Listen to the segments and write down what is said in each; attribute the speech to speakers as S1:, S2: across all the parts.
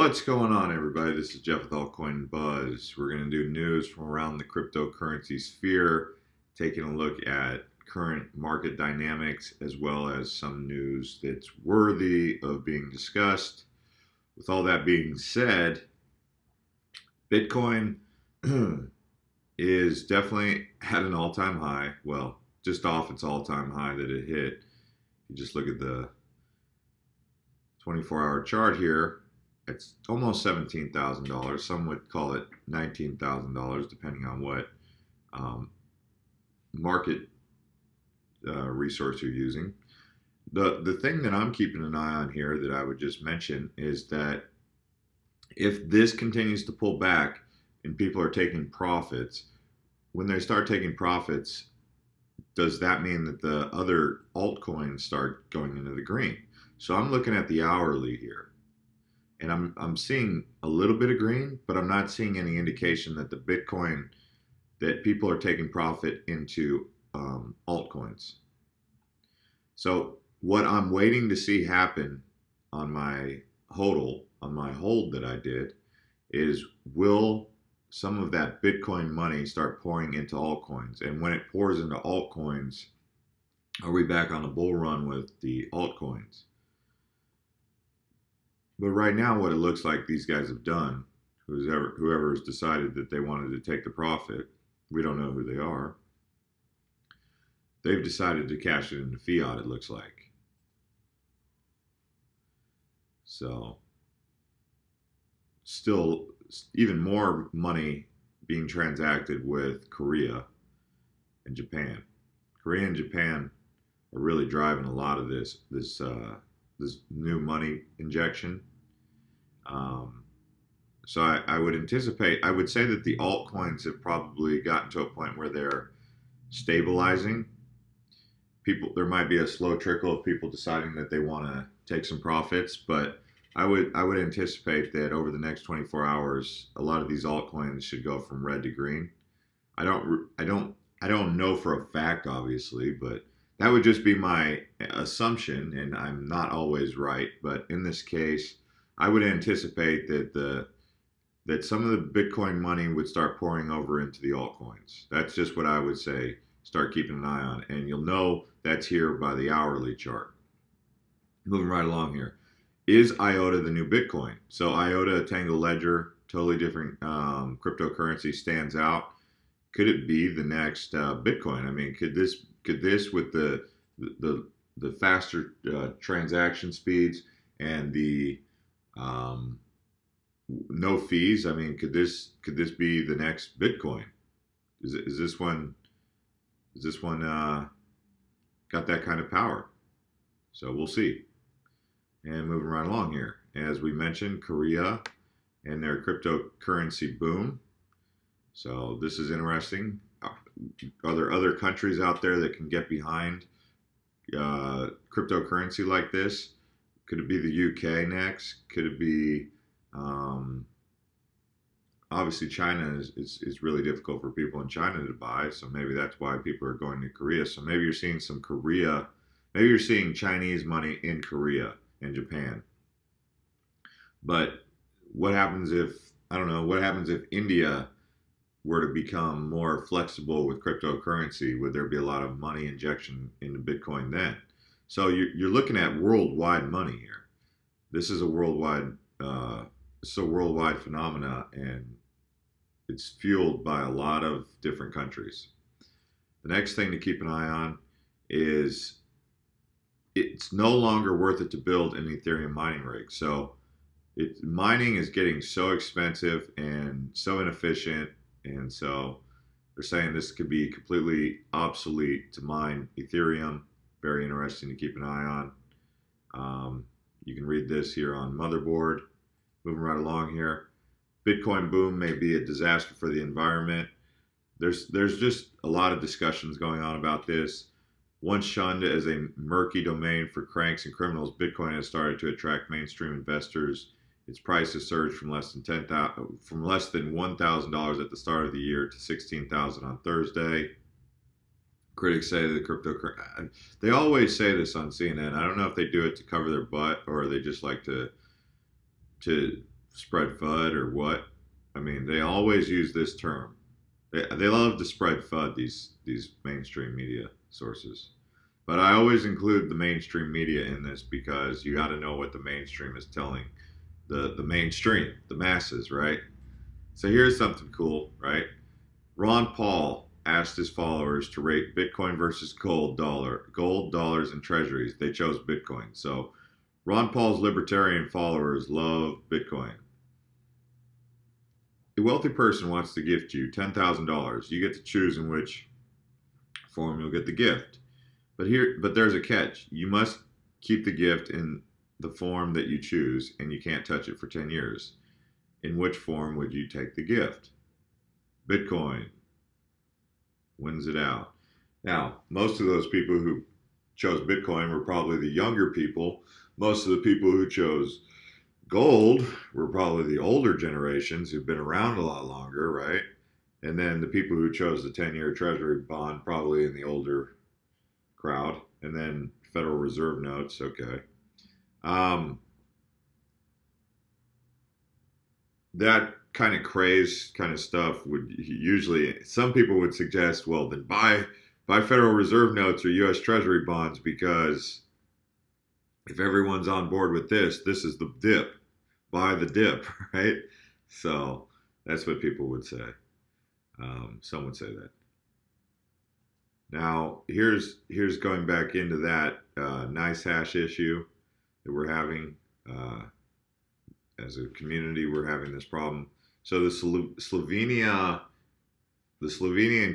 S1: What's going on, everybody? This is Jeff with Altcoin Buzz. We're going to do news from around the cryptocurrency sphere, taking a look at current market dynamics as well as some news that's worthy of being discussed. With all that being said, Bitcoin is definitely at an all-time high. Well, just off its all-time high that it hit. You just look at the 24-hour chart here. It's almost $17,000. Some would call it $19,000, depending on what market resource you're using. The thing that I'm keeping an eye on here that I would just mention is that if this continues to pull back and people are taking profits, when they start taking profits, does that mean that the other altcoins start going into the green? So I'm looking at the hourly here. And I'm seeing a little bit of green, but I'm not seeing any indication that the Bitcoin, that people are taking profit into altcoins. So what I'm waiting to see happen on my hold that I did, is will some of that Bitcoin money start pouring into altcoins? And when it pours into altcoins, are we back on a bull run with the altcoins? But right now, what it looks like these guys have done, whoever has decided that they wanted to take the profit, we don't know who they are, they've decided to cash it into fiat, it looks like. So, still, even more money being transacted with Korea and Japan. Korea and Japan are really driving a lot of this new money injection. So I would anticipate, I would say that the altcoins have probably gotten to a point where they're stabilizing. There might be a slow trickle of people deciding that they want to take some profits, but I would anticipate that over the next 24 hours, a lot of these altcoins should go from red to green. I don't know for a fact, obviously, but that would just be my assumption, and I'm not always right. But in this case, I would anticipate that some of the Bitcoin money would start pouring over into the altcoins. That's just what I would say. Start keeping an eye on, and you'll know that's here by the hourly chart. Moving right along here, is IOTA the new Bitcoin? So IOTA, Tangle Ledger, totally different cryptocurrency, stands out. Could it be the next Bitcoin? I mean, could this with the faster transaction speeds and the no fees? I mean, could this be the next Bitcoin? Is this one got that kind of power? So we'll see. And moving right along here, as we mentioned, Korea and their cryptocurrency boom. So this is interesting. Are there other countries out there that can get behind cryptocurrency like this? Could it be the UK next? Could it be, obviously China is really difficult for people in China to buy, so maybe that's why people are going to Korea. So maybe you're seeing maybe you're seeing Chinese money in Korea and Japan. But what happens if, I don't know, what happens if India were to become more flexible with cryptocurrency? Would there be a lot of money injection into Bitcoin then? So you're looking at worldwide money here. This is a worldwide phenomena, and it's fueled by a lot of different countries. The next thing to keep an eye on is it's no longer worth it to build an Ethereum mining rig. So mining is getting so expensive and so inefficient. And so they're saying this could be completely obsolete to mine Ethereum. Very interesting to keep an eye on. You can read this here on Motherboard. Moving right along here. Bitcoin boom may be a disaster for the environment. There's just a lot of discussions going on about this. Once shunned as a murky domain for cranks and criminals, Bitcoin has started to attract mainstream investors. Its price has surged from less than $1,000 at the start of the year to $16,000 on Thursday. Critics say the cryptocurrency. They always say this on CNN. I don't know if they do it to cover their butt or they just like to spread FUD or what. I mean, they always use this term. They love to spread FUD, these mainstream media sources. But I always include the mainstream media in this because you got to know what the mainstream is telling the mainstream, the masses, right? So here's something cool, right? Ron Paul asked his followers to rate Bitcoin versus gold, dollars, and treasuries. They chose Bitcoin. So Ron Paul's libertarian followers love Bitcoin. A wealthy person wants to gift you $10,000. You get to choose in which form you'll get the gift. But there's a catch. You must keep the gift in the form that you choose, and you can't touch it for 10 years. In which form would you take the gift? Bitcoin wins it out. Now, most of those people who chose Bitcoin were probably the younger people. Most of the people who chose gold were probably the older generations who've been around a lot longer, right? And then the people who chose the 10-year treasury bond, probably in the older crowd. And then Federal Reserve notes, okay. That kind of craze kind of stuff would usually, some people would suggest, well, then buy Federal Reserve notes or U.S. Treasury bonds, because if everyone's on board with this is the dip. Buy the dip, right? So that's what people would say. Some would say that. Now, here's going back into that NiceHash issue that we're having. As a community, we're having this problem. So the Slovenian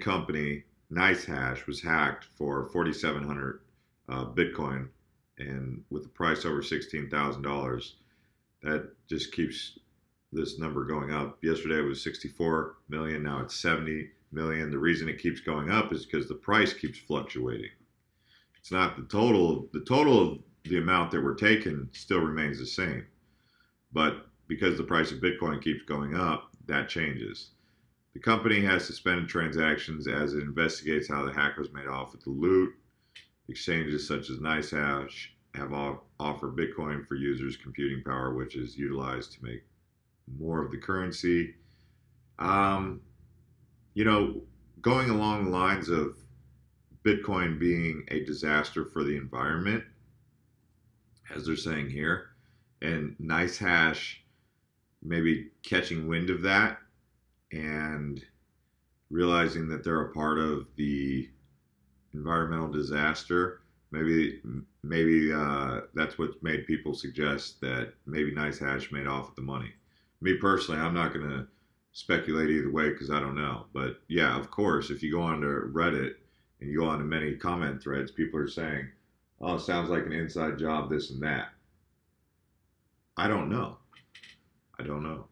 S1: company NiceHash was hacked for 4,700 Bitcoin, and with the price over $16,000, that just keeps this number going up. Yesterday it was 64 million, now it's 70 million. The reason it keeps going up is because the price keeps fluctuating. It's not the total. The total of the amount that we're taking still remains the same. But because the price of Bitcoin keeps going up, that changes. The company has suspended transactions as it investigates how the hackers made off with the loot. Exchanges such as NiceHash have offered Bitcoin for users' computing power, which is utilized to make more of the currency. You know, going along the lines of Bitcoin being a disaster for the environment, as they're saying here, and NiceHash maybe catching wind of that and realizing that they're a part of the environmental disaster. Maybe that's what made people suggest that maybe NiceHash made off with the money. Me personally, I'm not going to speculate either way because I don't know. But yeah, of course, if you go onto Reddit and you go onto many comment threads, people are saying, "Oh, it sounds like an inside job, this and that." I don't know. I don't know.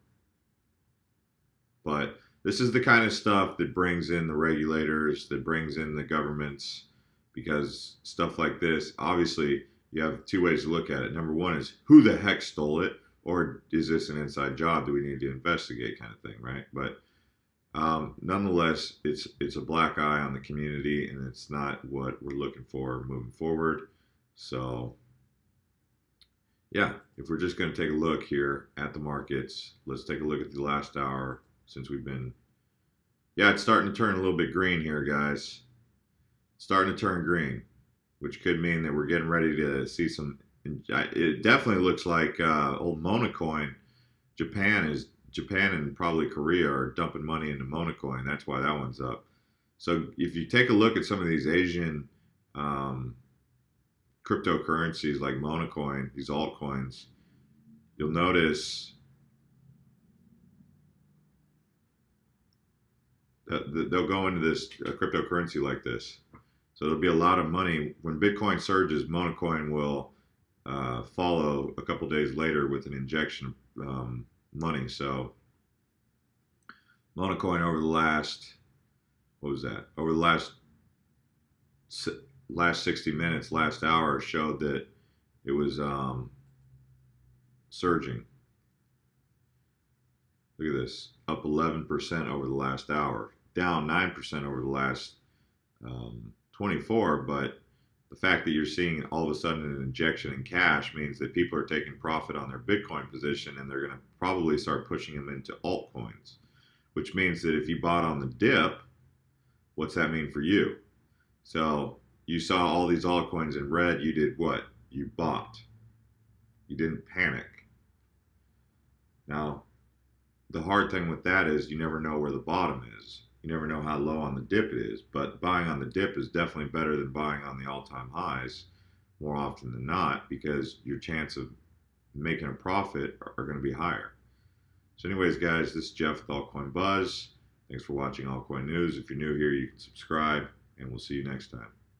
S1: But this is the kind of stuff that brings in the regulators, that brings in the governments, because stuff like this, obviously, you have two ways to look at it. Number one is, who the heck stole it? Or is this an inside job? Do we need to investigate, kind of thing, right? But nonetheless, it's a black eye on the community, and it's not what we're looking for moving forward. So yeah, if we're just going to take a look here at the markets, let's take a look at the last hour since we've been, yeah, it's starting to turn a little bit green here, guys. It's starting to turn green, which could mean that we're getting ready to see some, it definitely looks like old Monocoin. Japan and probably Korea are dumping money into Monocoin. That's why that one's up. So if you take a look at some of these Asian cryptocurrencies like Monocoin, these altcoins, you'll notice that they'll go into this cryptocurrency like this. So there'll be a lot of money. When Bitcoin surges, Monocoin will follow a couple days later with an injection of money. So Monocoin over the last, what was that? Over the last 60 minutes, last hour, showed that it was surging. Look at this, up 11% over the last hour, down 9% over the last 24, but The fact that you're seeing all of a sudden an injection in cash means that people are taking profit on their Bitcoin position, and they're going to probably start pushing them into altcoins, which means that if you bought on the dip, what's that mean for you? So you saw all these altcoins in red, you did what? You bought. You didn't panic. Now, the hard thing with that is you never know where the bottom is. You never know how low on the dip it is, but buying on the dip is definitely better than buying on the all-time highs more often than not, because your chance of making a profit are going to be higher. So anyways, guys, this is Jeff with Altcoin Buzz. Thanks for watching Altcoin News. If you're new here, you can subscribe, and we'll see you next time.